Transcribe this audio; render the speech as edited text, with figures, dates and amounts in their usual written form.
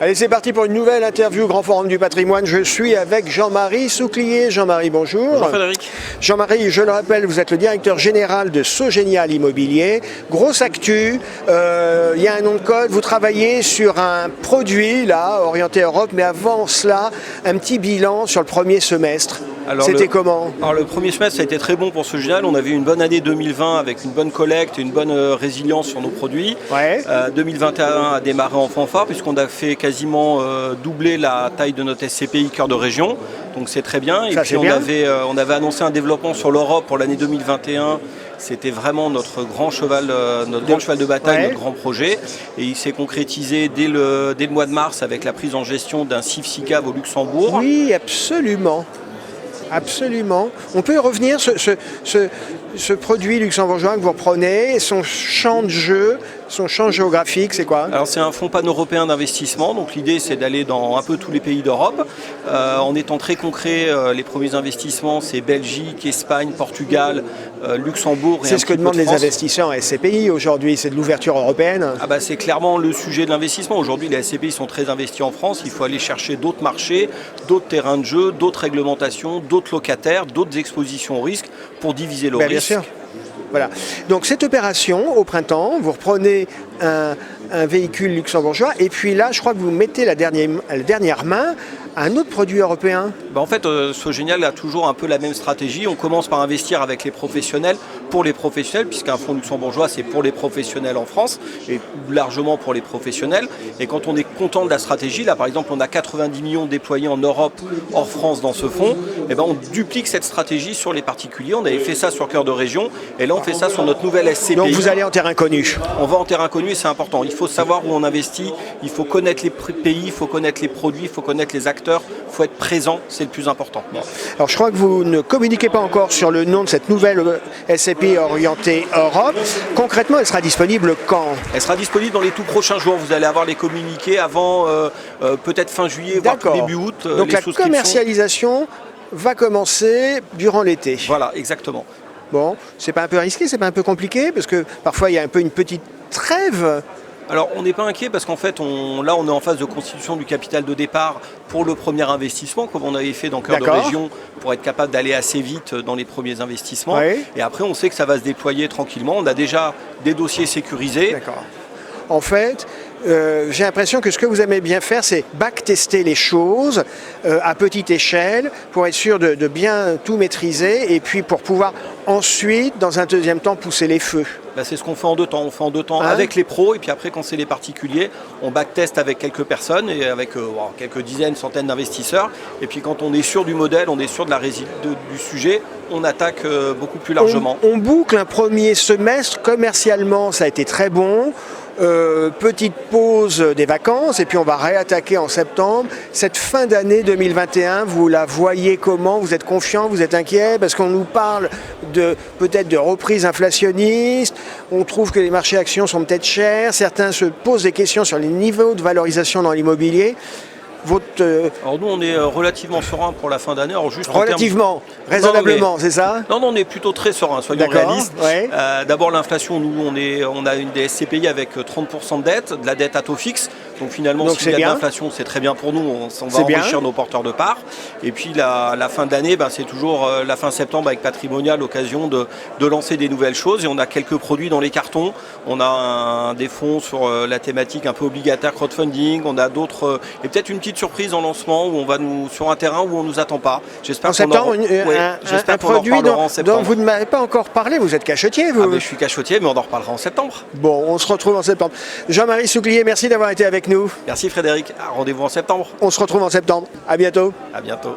Allez, c'est parti pour une nouvelle interview Grand Forum du Patrimoine. Je suis avec Jean-Marie Souclier. Jean-Marie, bonjour. Bonjour Frédéric. Jean-Marie, je le rappelle, vous êtes le directeur général de Sogenial Immobilier. Grosse actu, il y a un nom de code. Vous travaillez sur un produit, là, orienté Europe, mais avant cela, un petit bilan sur le premier semestre. C'était comment? Alors le premier semestre, ça a été très bon pour Sogenial. On avait une bonne année 2020 avec une bonne collecte et une bonne résilience sur nos produits. Ouais. 2021 a démarré en fanfare puisqu'on a fait quasiment doubler la taille de notre SCPI cœur de région. Donc c'est très bien. Et puis on avait annoncé un développement sur l'Europe pour l'année 2021. C'était vraiment notre grand cheval de bataille, notre grand projet. Et il s'est concrétisé dès le mois de mars avec la prise en gestion d'un CIF SICAV au Luxembourg. Oui, absolument. Absolument. On peut y revenir, ce produit luxembourgeois que vous reprenez, son champ de jeu, son champ géographique, c'est quoi? Alors c'est un fonds pan-européen d'investissement, donc l'idée c'est d'aller dans un peu tous les pays d'Europe. En étant très concret, les premiers investissements c'est Belgique, Espagne, Portugal, Luxembourg et c'est ce que demandent les investisseurs à SCPI aujourd'hui, c'est de l'ouverture européenne. Ah bah c'est clairement le sujet de l'investissement. Aujourd'hui les SCPI sont très investis en France, il faut aller chercher d'autres marchés, d'autres terrains de jeu, d'autres réglementations, d'autres locataires, d'autres expositions au risque pour diviser le risque. Bien sûr. Voilà. Donc cette opération, au printemps, vous reprenez un véhicule luxembourgeois et puis là, je crois que vous mettez la dernière main à un autre produit européen. En fait, Sogenial a toujours un peu la même stratégie. On commence par investir avec les professionnels, pour les professionnels, puisqu'un fonds luxembourgeois, c'est pour les professionnels en France et largement pour les professionnels. Et quand on est content de la stratégie, là par exemple, on a 90 millions déployés en Europe, hors France dans ce fonds, et on duplique cette stratégie sur les particuliers. On avait fait ça sur Cœur de Région et là on fait ça sur notre nouvelle SCPI. Donc vous allez en terrain inconnu. On va en terrain inconnu et c'est important. Il faut savoir où on investit, il faut connaître les pays, il faut connaître les produits, il faut connaître les acteurs, il faut être présent, c'est le plus important. Alors je crois que vous ne communiquez pas encore sur le nom de cette nouvelle SCPI orientée Europe. Concrètement, elle sera disponible quand? Elle sera disponible dans les tout prochains jours. Vous allez avoir les communiqués avant peut-être fin juillet, voire début août. Donc la commercialisation va commencer durant l'été. Voilà, exactement. Bon, c'est pas un peu risqué, c'est pas un peu compliqué? Parce que parfois il y a un peu une petite trêve. Alors on n'est pas inquiet parce qu'en fait là on est en phase de constitution du capital de départ pour le premier investissement comme on avait fait dans Cœur de Région pour être capable d'aller assez vite dans les premiers investissements. Oui. Et après on sait que ça va se déployer tranquillement. On a déjà des dossiers sécurisés. D'accord. En fait, j'ai l'impression que ce que vous aimez bien faire, c'est backtester les choses à petite échelle pour être sûr de bien tout maîtriser et puis pour pouvoir ensuite, dans un deuxième temps, pousser les feux. C'est ce qu'on fait en deux temps. On fait en deux temps avec les pros et puis après quand c'est les particuliers, on backteste avec quelques personnes et avec quelques dizaines, centaines d'investisseurs. Et puis quand on est sûr du modèle, on est sûr du sujet, on attaque beaucoup plus largement. On boucle un premier semestre, commercialement ça a été très bon. Petite pause des vacances et puis on va réattaquer en septembre. Cette fin d'année 2021, vous la voyez comment? Vous êtes confiant? Vous êtes inquiet? Parce qu'on nous parle peut-être de reprise inflationniste. On trouve que les marchés actions sont peut-être chers. Certains se posent des questions sur les niveaux de valorisation dans l'immobilier. Alors nous on est relativement serein pour la fin d'année. Relativement, raisonnablement, c'est ça? Non, on est plutôt très serein, soyons réalistes. Ouais. D'abord l'inflation, nous on a une des SCPI avec 30% de dette, de la dette à taux fixe. Donc finalement s'il y a de l'inflation c'est très bien pour nous, on va enrichir nos porteurs de parts. Et puis la fin d'année, c'est toujours la fin septembre avec Patrimonial, l'occasion de lancer des nouvelles choses. Et on a quelques produits dans les cartons. On a des fonds sur la thématique un peu obligataire crowdfunding. On a d'autres et peut-être une petite surprise en lancement où on va sur un terrain où on ne nous attend pas. J'espère un produit dont vous ne m'avez pas encore parlé. Vous êtes cachetier, vous? Je suis cachetier, mais on en reparlera en septembre. Bon, on se retrouve en septembre. Jean-Marie Souclier, merci d'avoir été avec nous. Merci Frédéric, rendez-vous en septembre. On se retrouve en septembre. À bientôt. À bientôt.